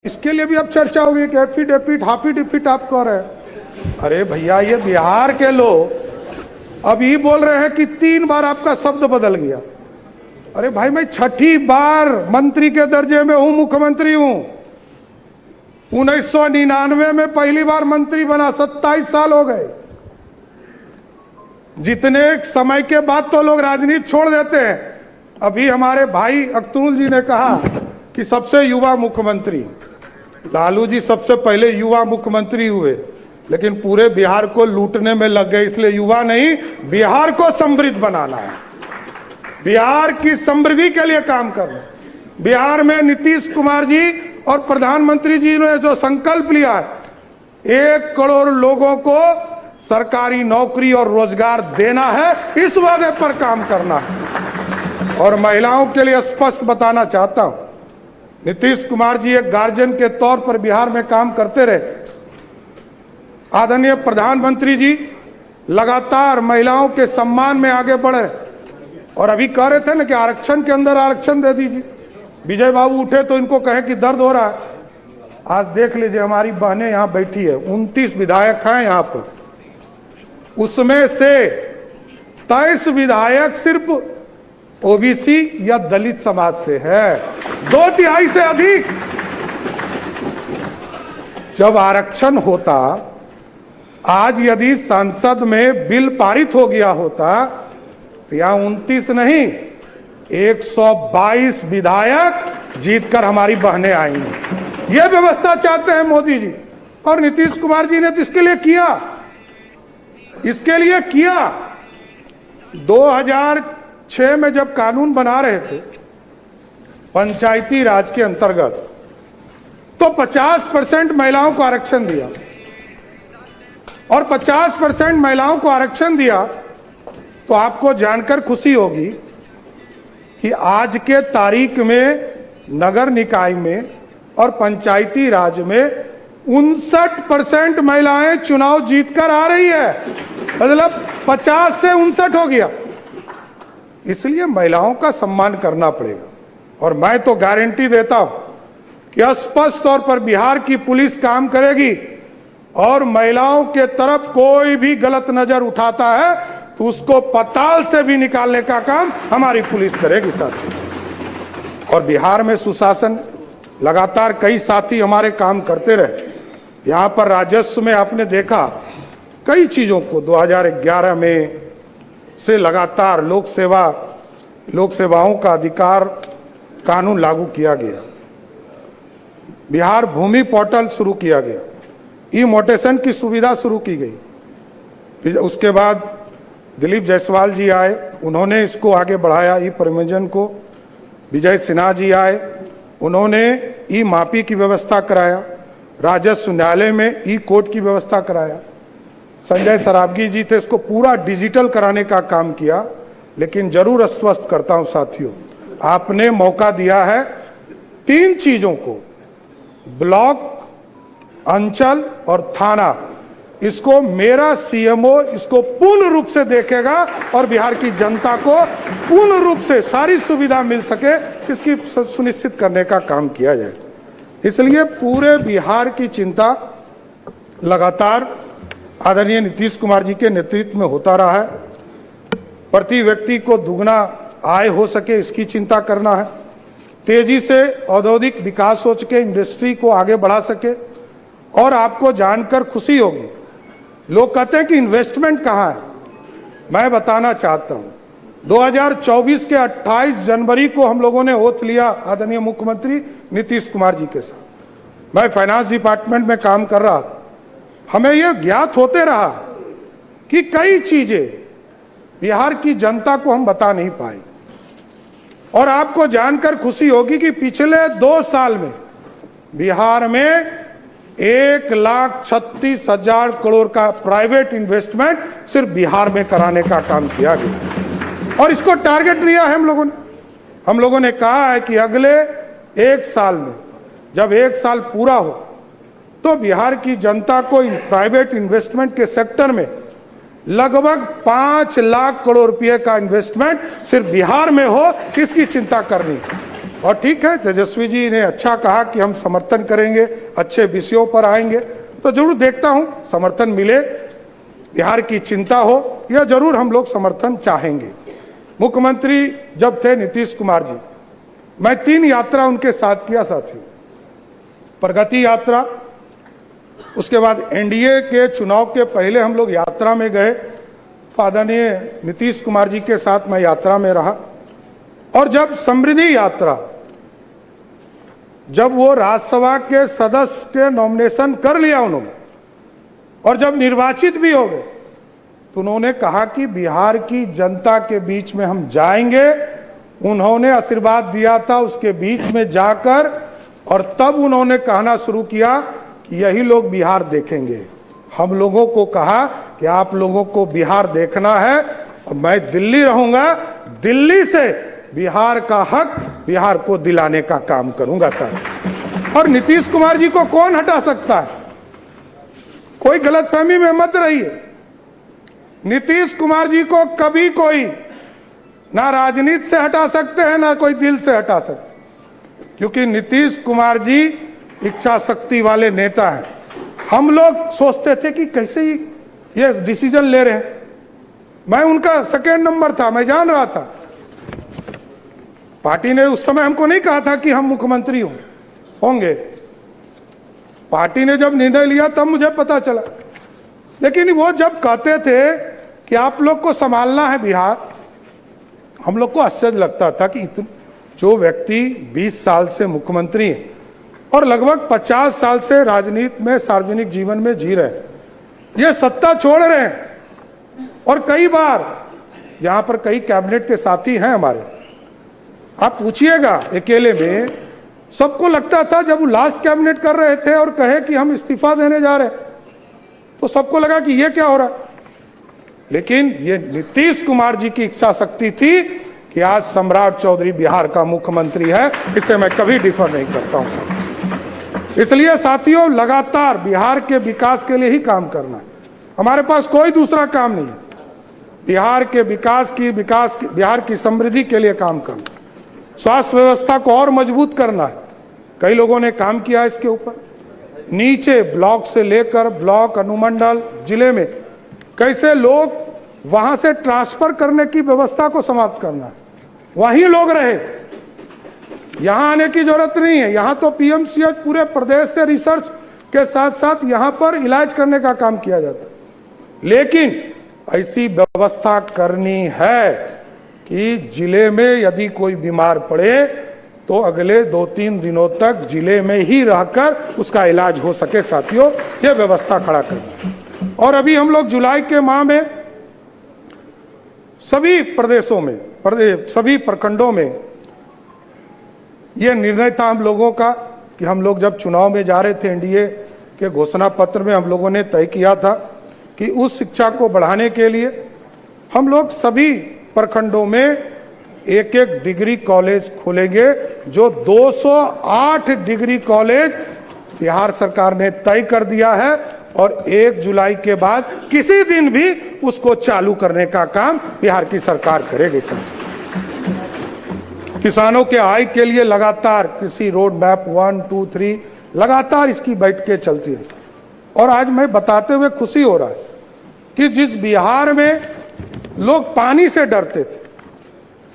इसके लिए भी अब चर्चा होगी कि एफिडेविट हाफिडेविट आप कह रहे हैं। अरे भैया, ये बिहार के लोग अब ये बोल रहे हैं कि 3 बार आपका शब्द बदल गया। अरे भाई, मैं 6ठी बार मंत्री के दर्जे में हूं, मुख्यमंत्री हूं। 1999 में पहली बार मंत्री बना, 27 साल हो गए। जितने समय के बाद तो लोग राजनीति छोड़ देते हैं। अभी हमारे भाई अख्तरुल जी ने कहा कि सबसे युवा मुख्यमंत्री, लालू जी सबसे पहले युवा मुख्यमंत्री हुए, लेकिन पूरे बिहार को लूटने में लग गए। इसलिए युवा नहीं, बिहार को समृद्ध बनाना है, बिहार की समृद्धि के लिए काम करना। बिहार में नीतीश कुमार जी और प्रधानमंत्री जी ने जो संकल्प लिया है, 1 करोड़ लोगों को सरकारी नौकरी और रोजगार देना है, इस वादे पर काम करना है। और महिलाओं के लिए स्पष्ट बताना चाहता हूं, नीतीश कुमार जी एक गार्जियन के तौर पर बिहार में काम करते रहे। आदरणीय प्रधानमंत्री जी लगातार महिलाओं के सम्मान में आगे बढ़े और अभी कह रहे थे ना कि आरक्षण के अंदर आरक्षण दे दीजिए। विजय बाबू उठे तो इनको कहे कि दर्द हो रहा है। आज देख लीजिए, हमारी बहनें यहां बैठी है, 29 विधायक हैं यहां पर, उसमें से 23 विधायक सिर्फ ओबीसी या दलित समाज से है, 2/3 से अधिक। जब आरक्षण होता, आज यदि संसद में बिल पारित हो गया होता तो यहां 29 नहीं, 122 विधायक जीतकर हमारी बहनें आएंगी। यह व्यवस्था चाहते हैं मोदी जी और नीतीश कुमार जी ने तो इसके लिए किया। 2006 में जब कानून बना रहे थे पंचायती राज के अंतर्गत, तो 50% महिलाओं को आरक्षण दिया और 50% महिलाओं को आरक्षण दिया। तो आपको जानकर खुशी होगी कि आज के तारीख में नगर निकाय में और पंचायती राज में 59% महिलाएं चुनाव जीतकर आ रही है, मतलब 50 से 59 हो गया। इसलिए महिलाओं का सम्मान करना पड़ेगा। और मैं तो गारंटी देता हूं कि स्पष्ट तौर पर बिहार की पुलिस काम करेगी और महिलाओं के तरफ कोई भी गलत नजर उठाता है तो उसको पताल से भी निकालने का काम हमारी पुलिस करेगी साथी। और बिहार में सुशासन लगातार कई साथी हमारे काम करते रहे। यहां पर राजस्व में आपने देखा कई चीजों को 2011 में से लगातार लोक सेवाओं का अधिकार कानून लागू किया गया। बिहार भूमि पोर्टल शुरू किया गया, ई मोटेशन की सुविधा शुरू की गई। उसके बाद दिलीप जायसवाल जी आए, उन्होंने इसको आगे बढ़ाया, ई परिवहन को। विजय सिन्हा जी आए, उन्होंने ई मापी की व्यवस्था कराया। राजस्व न्यायालय में ई कोर्ट की व्यवस्था कराया। संजय सरावगी जी थे, इसको पूरा डिजिटल कराने का काम किया। लेकिन जरूर आश्वस्त करता हूं साथियों, आपने मौका दिया है 3 चीजों को, ब्लॉक, अंचल और थाना, इसको मेरा सीएमओ इसको पूर्ण रूप से देखेगा और बिहार की जनता को पूर्ण रूप से सारी सुविधा मिल सके, इसकी सुनिश्चित करने का काम किया जाए। इसलिए पूरे बिहार की चिंता लगातार आदरणीय नीतीश कुमार जी के नेतृत्व में होता रहा है। प्रति व्यक्ति को दुगना आय हो सके, इसकी चिंता करना है। तेजी से औद्योगिक विकास हो सके, इंडस्ट्री को आगे बढ़ा सके। और आपको जानकर खुशी होगी, लोग कहते हैं कि इन्वेस्टमेंट कहाँ है। मैं बताना चाहता हूँ, 2024 के 28 जनवरी को हम लोगों ने ओथ लिया आदरणीय मुख्यमंत्री नीतीश कुमार जी के साथ। मैं फाइनेंस डिपार्टमेंट में काम कर रहा था। हमें यह ज्ञात होते रहा कि कई चीजें बिहार की जनता को हम बता नहीं पाए। और आपको जानकर खुशी होगी कि पिछले 2 साल में बिहार में 1,36,000 करोड़ का प्राइवेट इन्वेस्टमेंट सिर्फ बिहार में कराने का काम किया गया। और इसको टारगेट लिया है हम लोगों ने कहा है कि अगले 1 साल में, जब 1 साल पूरा हो, तो बिहार की जनता को प्राइवेट इन्वेस्टमेंट के सेक्टर में लगभग 5 लाख करोड़ रुपए का इन्वेस्टमेंट सिर्फ बिहार में हो, इसकी चिंता करनी। और ठीक है, तेजस्वी जी ने अच्छा कहा कि हम समर्थन करेंगे, अच्छे विषयों पर आएंगे, तो जरूर देखता हूं समर्थन मिले, बिहार की चिंता हो, यह जरूर हम लोग समर्थन चाहेंगे। मुख्यमंत्री जब थे नीतीश कुमार जी, मैं 3 यात्रा उनके साथ किया साथियों, प्रगति यात्रा, उसके बाद एनडीए के चुनाव के पहले हम लोग यात्रा में गए, आदरणीय नीतीश कुमार जी के साथ मैं यात्रा में रहा, और जब समृद्धि यात्रा, जब वो राज्यसभा के सदस्य के नॉमिनेशन कर लिया उन्होंने और जब निर्वाचित भी हो गए, तो उन्होंने कहा कि बिहार की जनता के बीच में हम जाएंगे। उन्होंने आशीर्वाद दिया था उसके बीच में जाकर, और तब उन्होंने कहना शुरू किया कि यही लोग बिहार देखेंगे। हम लोगों को कहा कि आप लोगों को बिहार देखना है और मैं दिल्ली रहूंगा, दिल्ली से बिहार का हक बिहार को दिलाने का काम करूंगा सर। और नीतीश कुमार जी को कौन हटा सकता है? कोई गलतफहमी में मत रहिए, नीतीश कुमार जी को कभी कोई ना राजनीति से हटा सकते हैं ना कोई दिल से हटा सकते, क्योंकि नीतीश कुमार जी इच्छा शक्ति वाले नेता हैं। हम लोग सोचते थे कि कैसे ये डिसीजन ले रहे हैं, मैं उनका सेकेंड नंबर था, मैं जान रहा था। पार्टी ने उस समय हमको नहीं कहा था कि हम मुख्यमंत्री होंगे, पार्टी ने जब निर्णय लिया तब मुझे पता चला। लेकिन वो जब कहते थे कि आप लोग को संभालना है बिहार, हम लोग को आश्चर्य लगता था कि जो व्यक्ति 20 साल से मुख्यमंत्री है और लगभग 50 साल से राजनीति में, सार्वजनिक जीवन में जी रहे, ये सत्ता छोड़ रहे हैं। और कई बार यहां पर कई कैबिनेट के साथी हैं हमारे, आप पूछिएगा अकेले में, सबको लगता था जब वो लास्ट कैबिनेट कर रहे थे और कहे कि हम इस्तीफा देने जा रहे हैं, तो सबको लगा कि ये क्या हो रहा है। लेकिन ये नीतीश कुमार जी की इच्छा शक्ति थी कि आज सम्राट चौधरी बिहार का मुख्यमंत्री है, इससे मैं कभी डिफर नहीं करता हूं सर। इसलिए साथियों, लगातार बिहार के विकास के लिए ही काम करना है, हमारे पास कोई दूसरा काम नहीं है। बिहार के विकास की बिहार की समृद्धि के लिए काम करना, स्वास्थ्य व्यवस्था को और मजबूत करना है। कई लोगों ने काम किया इसके ऊपर, नीचे ब्लॉक से लेकर ब्लॉक, अनुमंडल, जिले में कैसे लोग वहां से ट्रांसफर करने की व्यवस्था को समाप्त करना है, वहीं लोग रहे, यहां आने की जरूरत नहीं है। यहां तो पीएमसीएच पूरे प्रदेश से रिसर्च के साथ साथ यहां पर इलाज करने का काम किया जाता है। लेकिन ऐसी व्यवस्था करनी है कि जिले में यदि कोई बीमार पड़े तो अगले 2-3 दिनों तक जिले में ही रहकर उसका इलाज हो सके। साथियों, यह व्यवस्था खड़ा करना। और अभी हम लोग जुलाई के माह में सभी प्रदेशों में, सभी प्रखंडों में यह निर्णय था हम लोगों का कि हम लोग जब चुनाव में जा रहे थे, एनडीए के घोषणा पत्र में हम लोगों ने तय किया था कि उस शिक्षा को बढ़ाने के लिए हम लोग सभी प्रखंडों में 1-1 डिग्री कॉलेज खोलेंगे। जो 208 डिग्री कॉलेज बिहार सरकार ने तय कर दिया है और 1 जुलाई के बाद किसी दिन भी उसको चालू करने का काम बिहार की सरकार करेगी। सर, किसानों के आय के लिए लगातार कृषि रोड मैप 1, 2, 3 लगातार इसकी बैठकें चलती रही। और आज मैं बताते हुए खुशी हो रहा है कि जिस बिहार में लोग पानी से डरते थे,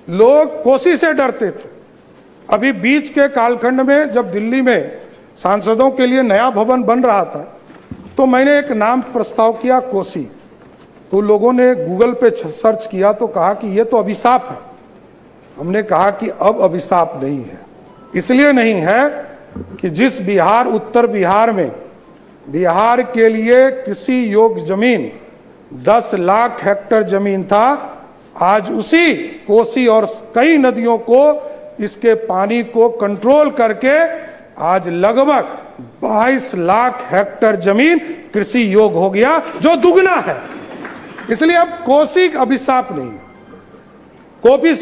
लोग कोसी से डरते थे, अभी बीच के कालखंड में जब दिल्ली में सांसदों के लिए नया भवन बन रहा था, तो मैंने एक नाम प्रस्ताव किया, कोसी। तो लोगों ने गूगल पे सर्च किया तो कहा कि ये तो अभिशाप है। हमने कहा कि अब अभिशाप नहीं है। इसलिए नहीं है कि जिस बिहार, उत्तर बिहार में बिहार के लिए कृषि योग्य जमीन 10 लाख हेक्टेयर जमीन था, आज उसी कोसी और कई नदियों को, इसके पानी को कंट्रोल करके आज लगभग 22 लाख हेक्टेयर जमीन कृषि योग्य हो गया, जो दुगना है। इसलिए अब कोसी अभिशाप नहीं है,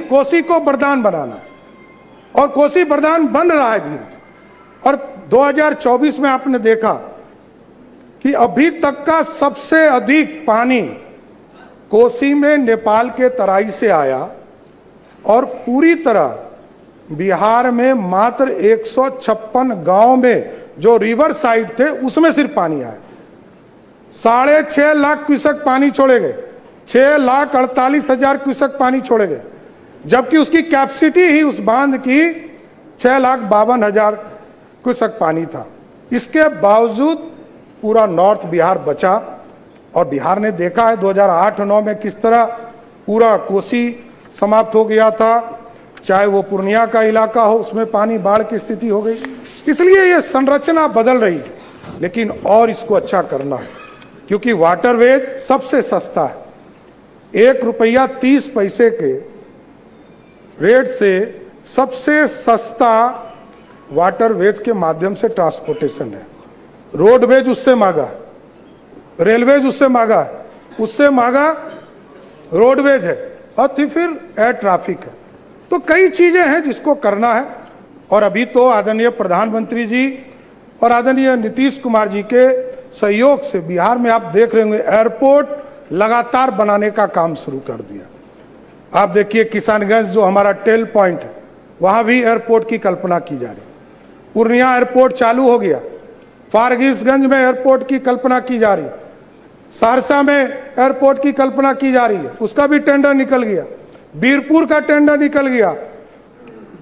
कोसी को वरदान बनाना है, और कोसी वरदान बन रहा है धीरे धीरे। और 2024 में आपने देखा कि अभी तक का सबसे अधिक पानी कोसी में नेपाल के तराई से आया और पूरी तरह बिहार में मात्र 156 गांव में जो रिवर साइड थे उसमें सिर्फ पानी आया। 6.5 लाख क्यूसेक पानी छोड़े गए, 6,48,000 क्यूसेक पानी छोड़े गए, जबकि उसकी कैपेसिटी ही उस बांध की 6,52,000 क्यूसेक पानी था। इसके बावजूद पूरा नॉर्थ बिहार बचा और बिहार ने देखा है 2008-9 में किस तरह पूरा कोसी समाप्त हो गया था, चाहे वो पूर्णिया का इलाका हो उसमें पानी बाढ़ की स्थिति हो गई। इसलिए ये संरचना बदल रही है, लेकिन और इसको अच्छा करना है, क्योंकि वाटरवेज सबसे सस्ता है। 1 रुपया 30 पैसे के रेट से सबसे सस्ता वाटरवेज के माध्यम से ट्रांसपोर्टेशन है। रोडवेज उससे महंगा, रेलवेज उससे महंगा, उससे महंगा रोडवेज है, और फिर एयर ट्रैफिक है। तो कई चीजें हैं जिसको करना है। और अभी तो आदरणीय प्रधानमंत्री जी और आदरणीय नीतीश कुमार जी के सहयोग से बिहार में आप देख रहे होंगे एयरपोर्ट लगातार बनाने का काम शुरू कर दिया। आप देखिए किसानगंज जो हमारा टेल पॉइंट है वहां भी एयरपोर्ट की कल्पना की जा रही। पूर्णिया एयरपोर्ट चालू हो गया, फारबिसगंज में एयरपोर्ट की कल्पना की जा रही, सहरसा में एयरपोर्ट की कल्पना की जा रही है, उसका भी टेंडर निकल गया, बीरपुर का टेंडर निकल गया,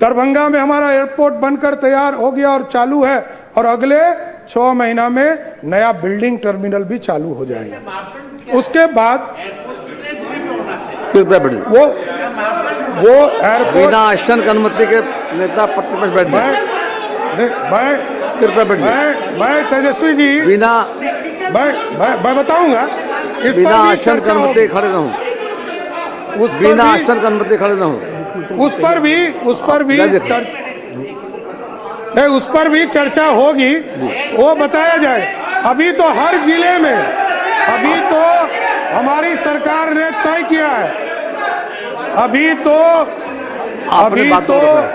दरभंगा में हमारा एयरपोर्ट बनकर तैयार हो गया और चालू है, और अगले 6 महीना में नया बिल्डिंग टर्मिनल भी चालू हो जाएगा। उसके बाद वो एयरपोर्ट बिना आसन की अनुमति के नेता प्रतिपक्ष बैठ गए। मैं तेजस्वी जी बिना मैं बताऊंगा इस बिना पर भी आसन की चर्चा अनुमति होगी। खड़े रहूं, उस पर बिना भी- आसन की अनुमति खड़े रहूं। उस पर भी चर्चा होगी, वो बताया जाए। अभी तो हर जिले में, अभी तो हमारी सरकार ने तय किया है, अभी तो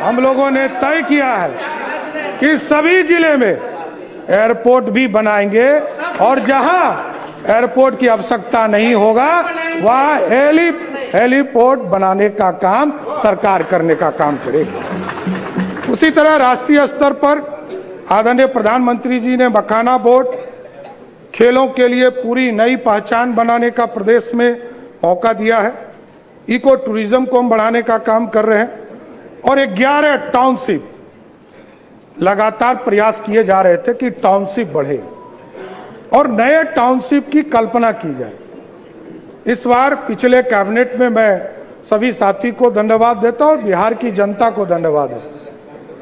हम लोगों ने तय किया है कि सभी जिले में एयरपोर्ट भी बनाएंगे, और जहां एयरपोर्ट की आवश्यकता नहीं होगा वहां हेलीपोर्ट बनाने का काम सरकार करने का काम करेगी। उसी तरह राष्ट्रीय स्तर पर आदरणीय प्रधानमंत्री जी ने मखाना बोर्ड खेलों के लिए पूरी नई पहचान बनाने का प्रदेश में मौका दिया है। इको टूरिज्म को हम बढ़ाने का काम कर रहे हैं, और 11 टाउनशिप लगातार प्रयास किए जा रहे थे कि टाउनशिप बढ़े और नए टाउनशिप की कल्पना की जाए। इस बार पिछले कैबिनेट में मैं सभी साथी को धन्यवाद देता हूं और बिहार की जनता को धन्यवाद है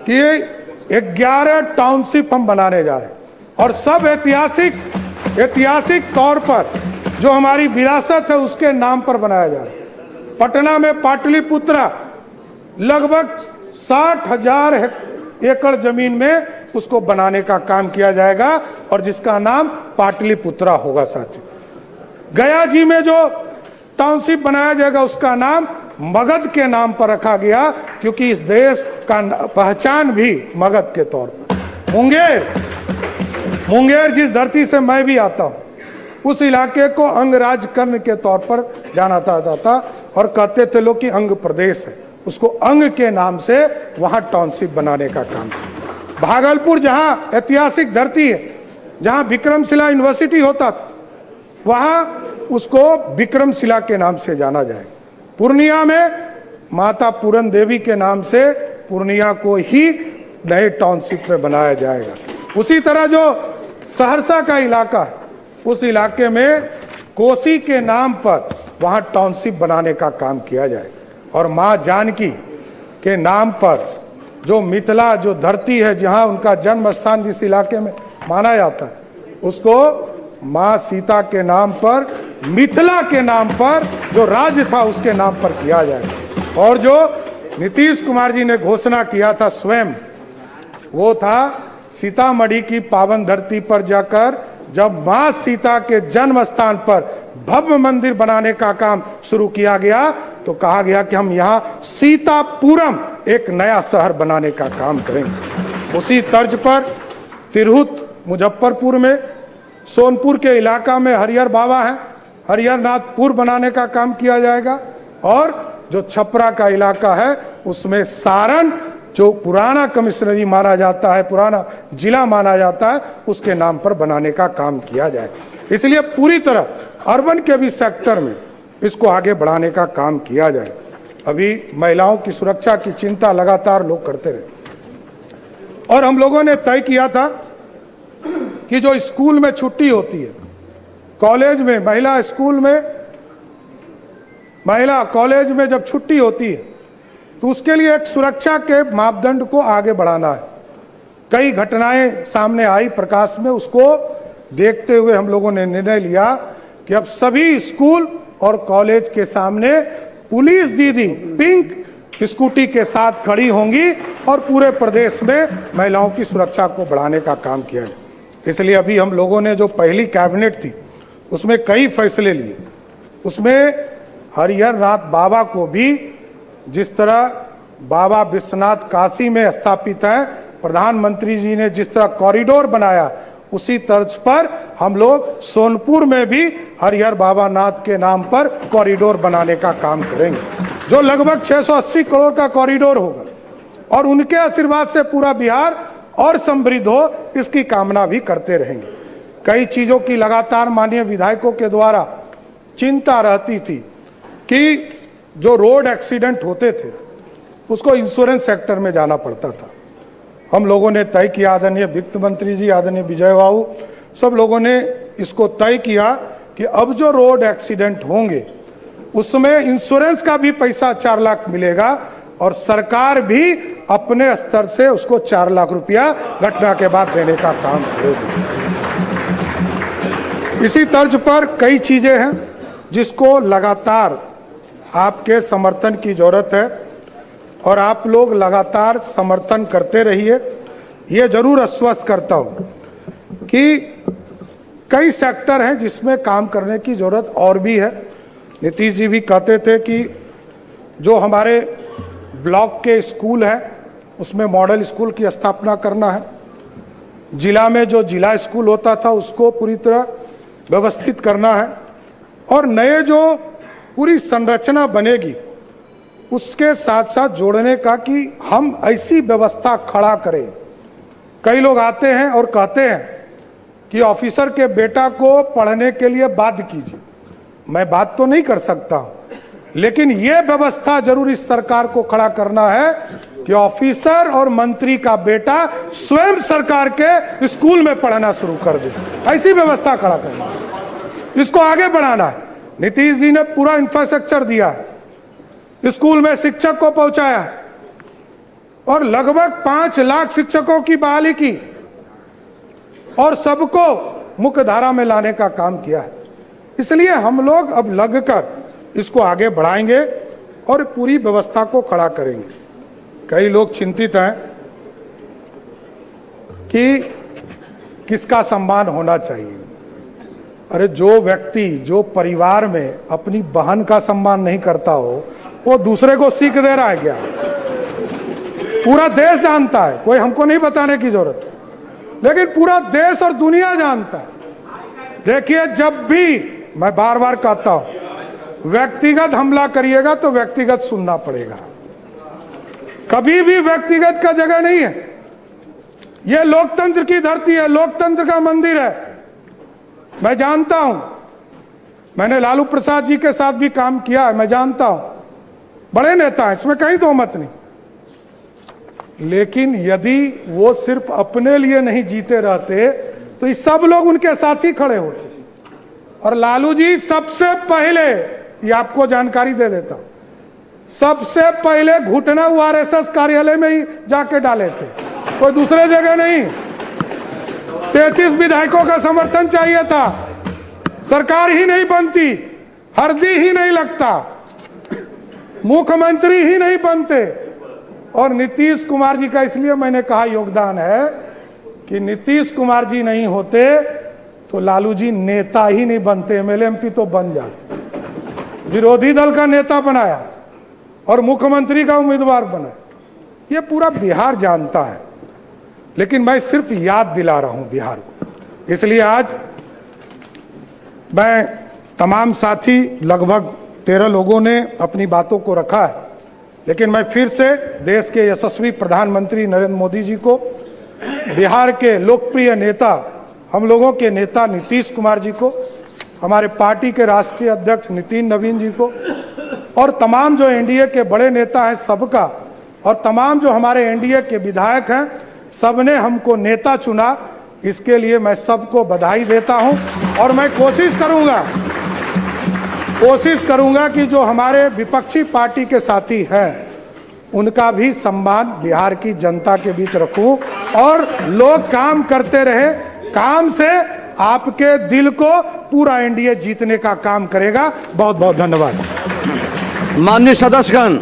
कि 11 टाउनशिप हम बनाने जा रहे हैं, और सब ऐतिहासिक तौर पर जो हमारी विरासत है उसके नाम पर बनाया जा रहा है। पटना में पाटलिपुत्रा लगभग 60,000 एकड़ जमीन में उसको बनाने का काम किया जाएगा, और जिसका नाम पाटलिपुत्रा होगा साथी। गया जी में जो टाउनशिप बनाया जाएगा उसका नाम मगध के नाम पर रखा गया, क्योंकि इस देश का पहचान भी मगध के तौर पर। मुंगेर जिस धरती से मैं भी आता हूं, उस इलाके को अंगराज कर्ण के तौर पर जाना जाता था, और कहते थे लोग कि अंग प्रदेश है, उसको अंग के नाम से वहां टाउनशिप बनाने का काम। भागलपुर जहां ऐतिहासिक धरती है, जहां विक्रमशिला यूनिवर्सिटी होता था, वहां उसको विक्रमशिला के नाम से जाना जाए। पूर्णिया में माता पूरन देवी के नाम से पूर्णिया को ही नए टाउनशिप में बनाया जाएगा। उसी तरह जो सहरसा का इलाका है, उस इलाके में कोसी के नाम पर वहां टाउनशिप बनाने का काम किया जाए, और मां जानकी के नाम पर जो मिथिला जो धरती है, जहां उनका जन्म स्थान जिस इलाके में माना जाता है, उसको मां सीता के नाम पर, मिथिला के नाम पर जो राज्य था उसके नाम पर किया जाए। और जो नीतीश कुमार जी ने घोषणा किया था स्वयं, वो था सीतामढ़ी की पावन धरती पर जाकर जब मां सीता के जन्म स्थान पर भव्य मंदिर बनाने का काम शुरू किया गया, तो कहा गया कि हम यहाँ सीतापुरम एक नया शहर बनाने का काम करेंगे। उसी तर्ज पर तिरहुत मुजफ्फरपुर में, सोनपुर के इलाका में हरिहर बाबा है, हरिहरनाथपुर बनाने का काम किया जाएगा, और जो छपरा का इलाका है उसमें सारण जो पुराना कमिश्नरी माना जाता है, पुराना जिला माना जाता है, उसके नाम पर बनाने का काम किया जाए। इसलिए पूरी तरह अर्बन के भी सेक्टर में इसको आगे बढ़ाने का काम किया जाए। अभी महिलाओं की सुरक्षा की चिंता लगातार लोग करते रहे और हम लोगों ने तय किया था कि जो स्कूल में छुट्टी होती है, कॉलेज में, महिला स्कूल में, महिला कॉलेज में जब छुट्टी होती है तो उसके लिए एक सुरक्षा के मापदंड को आगे बढ़ाना है। कई घटनाएं सामने आई प्रकाश में, उसको देखते हुए हम लोगों ने निर्णय लिया कि अब सभी स्कूल और कॉलेज के सामने पुलिस दीदी पिंक स्कूटी के साथ खड़ी होंगी और पूरे प्रदेश में महिलाओं की सुरक्षा को बढ़ाने का काम किया है। इसलिए अभी हम लोगों ने जो पहली कैबिनेट थी उसमें कई फैसले लिए। उसमें हरिहर नाथ बाबा को भी, जिस तरह बाबा विश्वनाथ काशी में स्थापित है, प्रधानमंत्री जी ने जिस तरह कॉरिडोर बनाया, उसी तर्ज पर हम लोग सोनपुर में भी हरिहर बाबा नाथ के नाम पर कॉरिडोर बनाने का काम करेंगे, जो लगभग 680 करोड़ का कॉरिडोर होगा और उनके आशीर्वाद से पूरा बिहार और समृद्ध हो, इसकी कामना भी करते रहेंगे। कई चीजों की लगातार माननीय विधायकों के द्वारा चिंता रहती थी कि जो रोड एक्सीडेंट होते थे उसको इंश्योरेंस सेक्टर में जाना पड़ता था। हम लोगों ने तय किया, आदरणीय वित्त मंत्री जी, आदरणीय विजय बाबू, सब लोगों ने इसको तय किया कि अब जो रोड एक्सीडेंट होंगे उसमें इंश्योरेंस का भी पैसा 4 लाख मिलेगा और सरकार भी अपने स्तर से उसको 4 लाख रुपया घटना के बाद देने का काम करेगी। इसी तर्ज पर कई चीजें हैं जिसको लगातार आपके समर्थन की जरूरत है और आप लोग लगातार समर्थन करते रहिए। ये जरूर आश्वस्त करता हूं कि कई सेक्टर हैं जिसमें काम करने की जरूरत और भी है। नीतीश जी भी कहते थे कि जो हमारे ब्लॉक के स्कूल हैं उसमें मॉडल स्कूल की स्थापना करना है। जिला में जो जिला स्कूल होता था उसको पूरी तरह व्यवस्थित करना है और नए जो पूरी संरचना बनेगी उसके साथ साथ जोड़ने का कि हम ऐसी व्यवस्था खड़ा करें। कई लोग आते हैं और कहते हैं कि ऑफिसर के बेटा को पढ़ने के लिए बाध्य कीजिए। मैं बात तो नहीं कर सकता, लेकिन यह व्यवस्था जरूर इस सरकार को खड़ा करना है कि ऑफिसर और मंत्री का बेटा स्वयं सरकार के स्कूल में पढ़ना शुरू कर दे। ऐसी व्यवस्था खड़ा करना है, इसको आगे बढ़ाना है। नीतीश जी ने पूरा इंफ्रास्ट्रक्चर दिया है, स्कूल में शिक्षक को पहुंचाया है और लगभग 5 लाख शिक्षकों की बहाली की और सबको मुख्य धारा में लाने का काम किया है। इसलिए हम लोग अब लगकर इसको आगे बढ़ाएंगे और पूरी व्यवस्था को खड़ा करेंगे। कई लोग चिंतित हैं कि किसका सम्मान होना चाहिए। अरे जो व्यक्ति जो परिवार में अपनी बहन का सम्मान नहीं करता हो वो दूसरे को सीख दे रहा है क्या? पूरा देश जानता है, कोई हमको नहीं बताने की जरूरत है, लेकिन पूरा देश और दुनिया जानता है। देखिए, जब भी, मैं बार बार कहता हूं, व्यक्तिगत हमला करिएगा तो व्यक्तिगत सुनना पड़ेगा। कभी भी व्यक्तिगत का जगह नहीं है। यह लोकतंत्र की धरती है, लोकतंत्र का मंदिर है। मैं जानता हूं, मैंने लालू प्रसाद जी के साथ भी काम किया है, मैं जानता हूं, बड़े नेता हैं, इसमें कहीं दो मत नहीं। लेकिन यदि वो सिर्फ अपने लिए नहीं जीते रहते तो ये सब लोग उनके साथ ही खड़े होते। और लालू जी सबसे पहले, ये आपको जानकारी दे देता हूं, सबसे पहले घुटना आरएसएस कार्यालय में ही जाके डाले थे, कोई दूसरे जगह नहीं। 33 विधायकों का समर्थन चाहिए था, सरकार ही नहीं बनती, हरदी ही नहीं लगता, मुख्यमंत्री ही नहीं बनते। और नीतीश कुमार जी का इसलिए मैंने कहा योगदान है कि नीतीश कुमार जी नहीं होते तो लालू जी नेता ही नहीं बनते, एमएलए एमपी तो बन जाते। विरोधी दल का नेता बनाया और मुख्यमंत्री का उम्मीदवार बना, ये पूरा बिहार जानता है। लेकिन मैं सिर्फ याद दिला रहा हूं बिहार को। इसलिए आज मैं तमाम साथी, लगभग 13 लोगों ने अपनी बातों को रखा है। लेकिन मैं फिर से देश के यशस्वी प्रधानमंत्री नरेंद्र मोदी जी को, बिहार के लोकप्रिय नेता, हम लोगों के नेता नीतीश कुमार जी को, हमारे पार्टी के राष्ट्रीय अध्यक्ष नितिन नवीन जी को और तमाम जो एनडीए के बड़े नेता हैं सबका, और तमाम जो हमारे एनडीए के विधायक हैं, सबने हमको नेता चुना। इसके लिए मैं सबको बधाई देता हूं और मैं कोशिश करूंगा कि जो हमारे विपक्षी पार्टी के साथी हैं उनका भी सम्मान बिहार की जनता के बीच रखूं और लोग काम करते रहे। काम से आपके दिल को पूरा एनडीए जीतने का काम करेगा। बहुत बहुत धन्यवाद। माननीय सदस्यगण,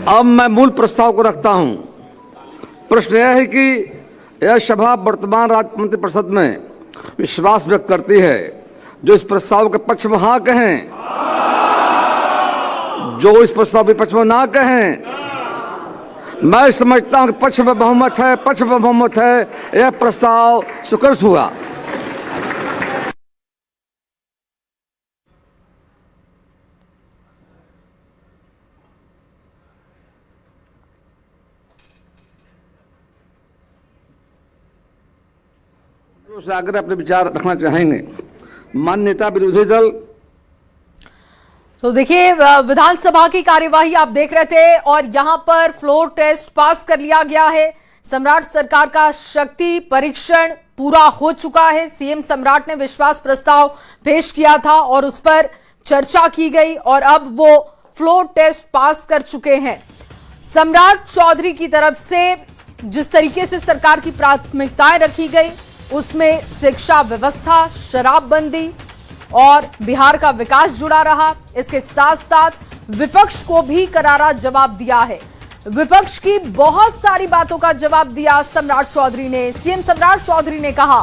अब मैं मूल प्रस्ताव को रखता हूं। प्रश्न यह है कि यह सभा वर्तमान राज्य मंत्रिपरिषद में विश्वास व्यक्त करती है। जो इस प्रस्ताव के पक्ष में हाँ कहें, जो इस प्रस्ताव के पक्ष में ना कहें। मैं समझता हूं कि पक्ष में बहुमत है, यह प्रस्ताव स्वीकृत हुआ। आग्रह अपने विचार रखना चाहेंगे माननीय नेता विरोधी दल। तो देखिए, विधानसभा की कार्यवाही आप देख रहे थे और यहां पर फ्लोर टेस्ट पास कर लिया गया है। सम्राट सरकार का शक्ति परीक्षण पूरा हो चुका है। सीएम सम्राट ने विश्वास प्रस्ताव पेश किया था और उस पर चर्चा की गई और अब वो फ्लोर टेस्ट पास कर चुके हैं। सम्राट चौधरी की तरफ से जिस तरीके से सरकार की प्राथमिकताएं रखी गई उसमें शिक्षा व्यवस्था, शराबबंदी और बिहार का विकास जुड़ा रहा। इसके साथ साथ विपक्ष को भी करारा जवाब दिया है। विपक्ष की बहुत सारी बातों का जवाब दिया सम्राट चौधरी ने। सीएम सम्राट चौधरी ने कहा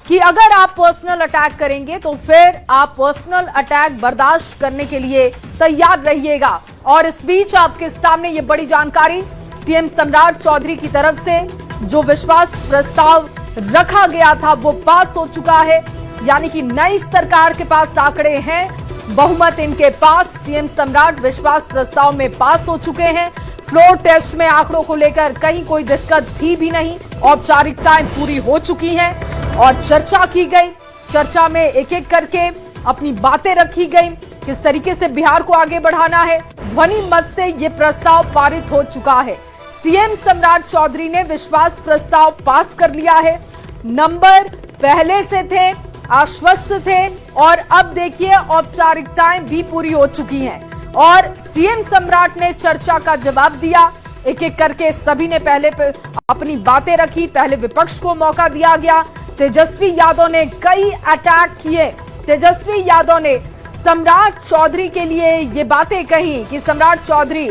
कि अगर आप पर्सनल अटैक करेंगे तो फिर आप पर्सनल अटैक बर्दाश्त करने के लिए तैयार रहिएगा। और इस बीच आपके सामने ये बड़ी जानकारी सीएम सम्राट चौधरी की तरफ से, जो विश्वास प्रस्ताव रखा गया था वो पास हो चुका है। यानी कि नई सरकार के पास आंकड़े हैं, बहुमत इनके पास। सीएम सम्राट विश्वास प्रस्ताव में पास हो चुके हैं। फ्लोर टेस्ट में आंकड़ों को लेकर कहीं कोई दिक्कत थी भी नहीं। औपचारिकताएं पूरी हो चुकी हैं और चर्चा की गई। चर्चा में एक एक करके अपनी बातें रखी गई, किस तरीके से बिहार को आगे बढ़ाना है। ध्वनि मत से ये प्रस्ताव पारित हो चुका है। सीएम सम्राट चौधरी ने विश्वास प्रस्ताव पास कर लिया है। नंबर पहले से थे, आश्वस्त थे और अब देखिए औपचारिकताएं भी पूरी हो चुकी हैं और सीएम सम्राट ने चर्चा का जवाब दिया। एक एक करके सभी ने पहले अपनी बातें रखी। पहले विपक्ष को मौका दिया गया। तेजस्वी यादव ने कई अटैक किए। तेजस्वी यादव ने सम्राट चौधरी के लिए ये बातें कही कि सम्राट चौधरी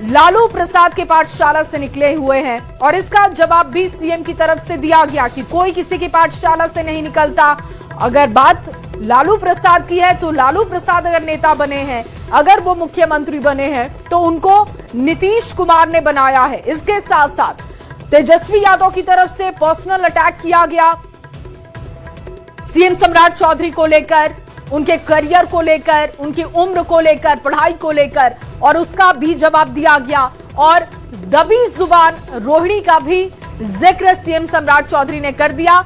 लालू प्रसाद के पाठशाला से निकले हुए हैं और इसका जवाब भी सीएम की तरफ से दिया गया कि कोई किसी की पाठशाला से नहीं निकलता। अगर बात लालू प्रसाद की है तो लालू प्रसाद अगर नेता बने हैं, अगर वो मुख्यमंत्री बने हैं तो उनको नीतीश कुमार ने बनाया है। इसके साथ साथ तेजस्वी यादव की तरफ से पर्सनल अटैक किया गया सीएम सम्राट चौधरी को लेकर, उनके करियर को लेकर, उनकी उम्र को लेकर, पढ़ाई को लेकर, और उसका भी जवाब दिया गया। और दबी जुबान रोहिणी का भी जिक्र सीएम सम्राट चौधरी ने कर दिया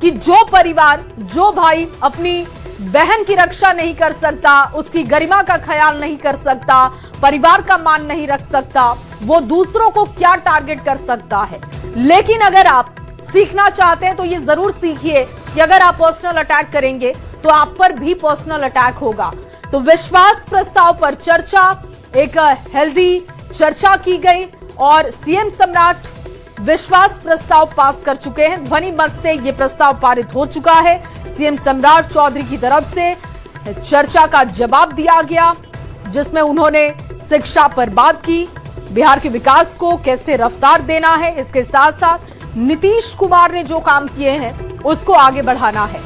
कि जो परिवार, जो भाई अपनी बहन की रक्षा नहीं कर सकता, उसकी गरिमा का ख्याल नहीं कर सकता, परिवार का मान नहीं रख सकता, वो दूसरों को क्या टारगेट कर सकता है। लेकिन अगर आप सीखना चाहते हैं तो ये जरूर सीखिए कि अगर आप पर्सनल अटैक करेंगे तो आप पर भी पर्सनल अटैक होगा। तो विश्वास प्रस्ताव पर चर्चा, एक हेल्दी चर्चा की गई और सीएम सम्राट विश्वास प्रस्ताव पास कर चुके हैं। ध्वनि मत से यह प्रस्ताव पारित हो चुका है। सीएम सम्राट चौधरी की तरफ से चर्चा का जवाब दिया गया जिसमें उन्होंने शिक्षा पर बात की, बिहार के विकास को कैसे रफ्तार देना है, इसके साथ साथ नीतीश कुमार ने जो काम किए हैं उसको आगे बढ़ाना है।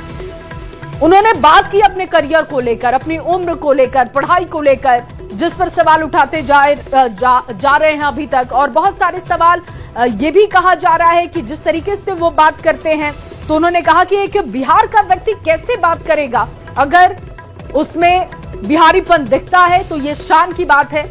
उन्होंने बात की अपने करियर को लेकर, अपनी उम्र को लेकर, पढ़ाई को लेकर, जिस पर सवाल उठाते जा रहे हैं अभी तक। और बहुत सारे सवाल ये भी कहा जा रहा है कि जिस तरीके से वो बात करते हैं, तो उन्होंने कहा कि एक बिहार का व्यक्ति कैसे बात करेगा, अगर उसमें बिहारीपन दिखता है तो ये शान की बात है।